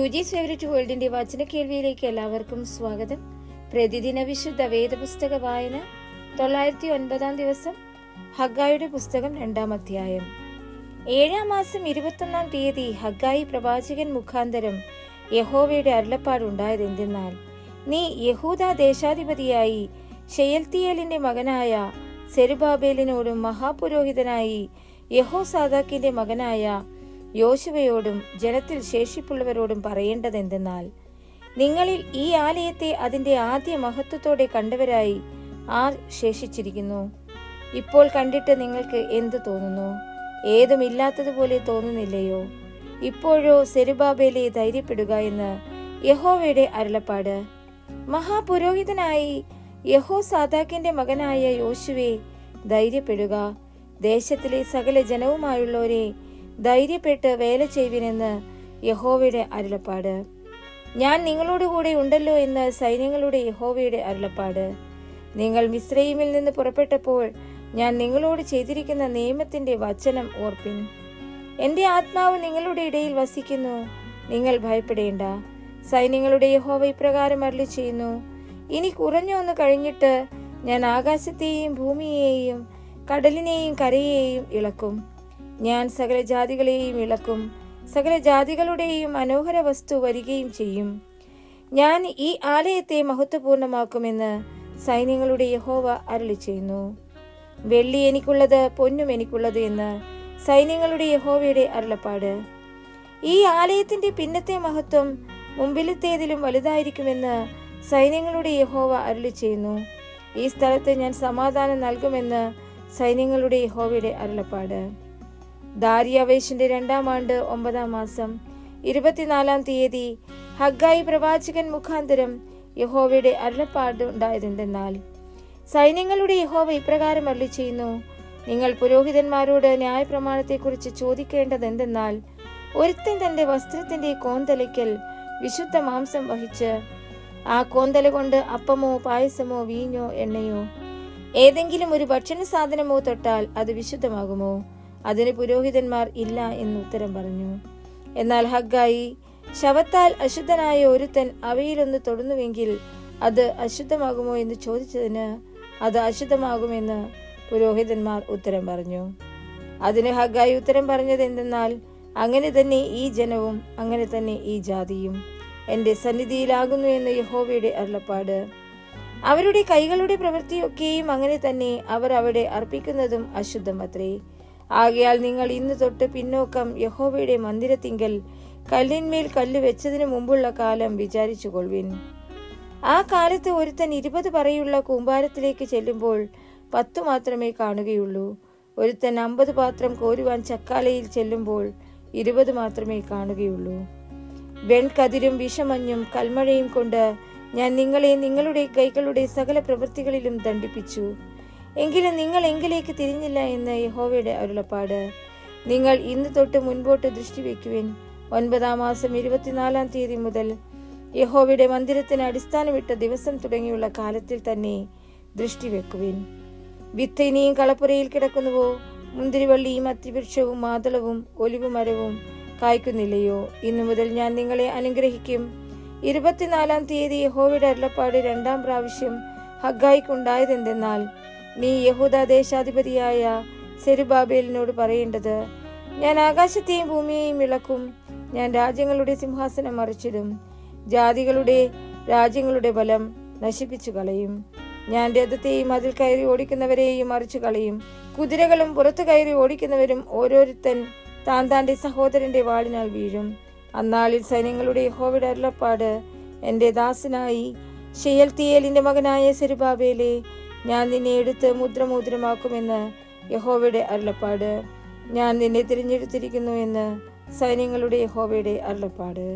Suji's favourite വേൾഡിന്റെ വചന കേൾവിയിലേക്ക് എല്ലാവർക്കും സ്വാഗതം. പ്രതിദിന വിശുദ്ധ വേദപുസ്തക വായന 909 ദിവസം. ഹഗ്ഗായിയുടെ പുസ്തകം 2-ാം അധ്യായം. 7-ാം മാസം 21-ാം തീയതി ഹഗ്ഗായി പ്രവാചകൻ മുഖാന്തരം യഹോവയുടെ അരുളപ്പാടുണ്ടായത് എന്തെന്നാൽ, നീ യഹൂദ ദേശാധിപതിയായി ശെയൽത്തിയേലിന്റെ മകനായ സെരുബാബേലിനോടും മഹാപുരോഹിതനായി യഹോസാദാക്കിന്റെ മകനായ യോശുവയോടും ജനത്തിൽ ശേഷിപ്പുള്ളവരോടും പറയേണ്ടതെന്തെന്നാൽ, നിങ്ങളിൽ ഈ ആലയത്തെ അതിന്റെ ആദ്യ മഹത്വത്തോടെ കണ്ടവരായി ആർ ശേഷിച്ചിരിക്കുന്നു? ഇപ്പോൾ കണ്ടിട്ട് നിങ്ങൾക്ക് എന്തു തോന്നുന്നു? ഏതുമില്ലാത്തതുപോലെ തോന്നുന്നില്ലയോ? ഇപ്പോഴോ സെരുബാബേലേ, ധൈര്യപ്പെടുക എന്ന് യഹോവയുടെ അരുളപ്പാട്. മഹാപുരോഹിതനായി യഹോസാദാക്കിന്റെ മകനായ യോശുവേ, ധൈര്യപ്പെടുക. ദേശത്തിലെ സകല ജനവുമായുള്ളവരെ, ധൈര്യപ്പെട്ട് വേല ചെയ്യുവിനെന്ന് യഹോവയുടെ അരുളപ്പാട്. ഞാൻ നിങ്ങളോടുകൂടെ ഉണ്ടല്ലോ എന്ന് സൈന്യങ്ങളുടെ യഹോവയുടെ അരുളപ്പാട്. നിങ്ങൾ മിസ്രയീമിൽ നിന്ന് പുറപ്പെട്ടപ്പോൾ ഞാൻ നിങ്ങളോട് ചെയ്തിരിക്കുന്ന നിയമത്തിന്റെ വചനം ഓർപ്പിൻ. എന്റെ ആത്മാവ് നിങ്ങളുടെ ഇടയിൽ വസിക്കുന്നു, നിങ്ങൾ ഭയപ്പെടേണ്ട. സൈന്യങ്ങളുടെ യഹോവ ഇപ്രകാരം അരുളി ചെയ്യുന്നു, ഇനി കുറഞ്ഞൊന്ന് കഴിഞ്ഞിട്ട് ഞാൻ ആകാശത്തെയും ഭൂമിയെയും കടലിനെയും കരയെയും ഇളക്കും. ഞാൻ സകല ജാതികളെയും ഇളക്കും, സകല ജാതികളുടെയും മനോഹര വസ്തു വരികയും ചെയ്യും. ഞാൻ ഈ ആലയത്തെ മഹത്വപൂർണമാക്കുമെന്ന് സൈന്യങ്ങളുടെ യഹോവ അരുളി ചെയ്യുന്നു. വെള്ളി എനിക്കുള്ളത്, പൊന്നും എനിക്കുള്ളത് എന്ന് സൈന്യങ്ങളുടെ യഹോവയുടെ അരുളപ്പാട്. ഈ ആലയത്തിന്റെ പിന്നത്തെ മഹത്വം മുമ്പിലത്തേതിലും വലുതായിരിക്കുമെന്ന് സൈന്യങ്ങളുടെ യഹോവ അരുളി ചെയ്യുന്നു. ഈ സ്ഥലത്ത് ഞാൻ സമാധാനം നൽകുമെന്ന് സൈന്യങ്ങളുടെ യഹോവയുടെ അരുളപ്പാട്. ദാരിയാവേശിന്റെ 2-ാം ആണ്ട് 9-ാം മാസം 24-ാം തീയതി ഹഗ്ഗായി പ്രവാചകൻ മുഖാന്തരം യഹോവയുടെ അരുളപ്പാട് ഉണ്ടായതെന്തെന്നാൽ, സൈന്യങ്ങളുടെ യഹോവ ഇപ്രകാരം അരുളി ചെയ്യുന്നു, നിങ്ങൾ പുരോഹിതന്മാരോട് ന്യായപ്രമാണത്തെക്കുറിച്ച് ചോദിക്കേണ്ടതെന്തെന്നാൽ, ഒരുത്തൻ തന്റെ വസ്ത്രത്തിന്റെ കോന്തലയ്ക്കൽ വിശുദ്ധ മാംസം വഹിച്ച് ആ കോന്തല കൊണ്ട് അപ്പമോ പായസമോ വീഞ്ഞോ എണ്ണയോ ഏതെങ്കിലും ഒരു ഭക്ഷണ സാധനമോ തൊട്ടാൽ അത് വിശുദ്ധമാകുമോ? അതിന് പുരോഹിതന്മാർ ഇല്ല എന്ന് ഉത്തരം പറഞ്ഞു. എന്നാൽ ഹഗ്ഗായി, ശവത്താൽ അശുദ്ധനായ ഒരുത്തൻ അവയിലൊന്ന് തൊടുന്നുവെങ്കിൽ അത് അശുദ്ധമാകുമോ എന്ന് ചോദിച്ചതിന് അത് അശുദ്ധമാകുമെന്ന് പുരോഹിതന്മാർ ഉത്തരം പറഞ്ഞു. അതിന് ഹഗ്ഗായി ഉത്തരം പറഞ്ഞത് എന്തെന്നാൽ, അങ്ങനെ തന്നെ ഈ ജനവും അങ്ങനെ തന്നെ ഈ ജാതിയും എന്റെ സന്നിധിയിലാകുന്നു എന്ന് യഹോവയുടെ അരുളപ്പാട്. അവരുടെ കൈകളുടെ പ്രവൃത്തിയൊക്കെയും അങ്ങനെ തന്നെ, അവർ അവിടെ അർപ്പിക്കുന്നതും അശുദ്ധം അത്രേ. ആകയാൽ നിങ്ങൾ ഇന്ന് തൊട്ട് പിന്നോക്കം യഹോവയുടെ മന്ദിരത്തിങ്കൽ കല്ലിന്മേൽ കല്ല് വെച്ചതിനു മുമ്പുള്ള കാലം വിചാരിച്ചു കൊള്ളുവിൻ. ആ കാലത്ത് ഒരുത്തൻ 20 പറയുള്ള കൂമ്പാരത്തിലേക്ക് ചെല്ലുമ്പോൾ 10 മാത്രമേ കാണുകയുള്ളൂ. ഒരുത്തൻ 50 പാത്രം കോരുവാൻ ചക്കാലയിൽ ചെല്ലുമ്പോൾ 20 മാത്രമേ കാണുകയുള്ളൂ. വെൺകതിരും വിഷമഞ്ഞും കൽമഴയും കൊണ്ട് ഞാൻ നിങ്ങളെ നിങ്ങളുടെ കൈകളുടെ സകല പ്രവൃത്തികളിലും ദണ്ഡിപ്പിച്ചു. എങ്കിലും നിങ്ങൾ എങ്കിലേക്ക് തിരിഞ്ഞില്ല എന്ന് യഹോവയുടെ അരുളപ്പാട്. നിങ്ങൾ ഇന്ന് തൊട്ട് മുൻപോട്ട് ദൃഷ്ടി വയ്ക്കുവിൻ. 9-ാം മാസം 24-ാം തീയതി മുതൽ യഹോവയുടെ മന്ദിരത്തിന് അടിസ്ഥാനമിട്ട ദിവസം തുടങ്ങിയുള്ള കാലത്തിൽ തന്നെ ദൃഷ്ടി വെക്കുവിൻ. വിത്ത് ഇനിയും കളപ്പുരയിൽ കിടക്കുന്നുവോ? മുന്തിരിവള്ളിയും അത്തിവൃക്ഷവും മാതളവും ഒലിവുമരവും കായ്ക്കുന്നില്ലയോ? ഇന്നു മുതൽ ഞാൻ നിങ്ങളെ അനുഗ്രഹിക്കും. 24-ാം തീയതി യഹോവയുടെ അരുളപ്പാട് 2-ാം പ്രാവശ്യം ഹഗ്ഗായിക്കുണ്ടായതെന്തെന്നാൽ, നീ യഹൂദ ദേശാധിപതിയായ സെരുബാബേലിനോട് പറയേണ്ടത്, ഞാൻ ആകാശത്തെയും ഭൂമിയെയും ഇളക്കും. ഞാൻ രാജ്യങ്ങളുടെ സിംഹാസനം മറിച്ചിടും. രാജ്യങ്ങളുടെ ബലം നശിപ്പിച്ചു കളയും. ഞാൻ രഥത്തെയും അതിൽ കയറി ഓടിക്കുന്നവരെയും മറിച്ചു കളയും. കുതിരകളും പുറത്തു കയറി ഓടിക്കുന്നവരും ഓരോരുത്തൻ താന്റെ സഹോദരന്റെ വാളിനാൽ വീഴും. അന്നാളിൽ സൈന്യങ്ങളുടെ യഹോവയുടെ അരുളപ്പാട്, എന്റെ ദാസനായി ശെയൽത്തിയേലിന്റെ മകനായ സെരുബാബേലേ, ഞാൻ നിന്നെ എടുത്ത് മുദ്രമോതിരമാക്കുമെന്ന് യഹോവയുടെ അരുളപ്പാട്. ഞാൻ നിന്നെ തിരഞ്ഞെടുത്തിരിക്കുന്നു എന്ന് സൈന്യങ്ങളുടെ യഹോവയുടെ അരുളപ്പാട്.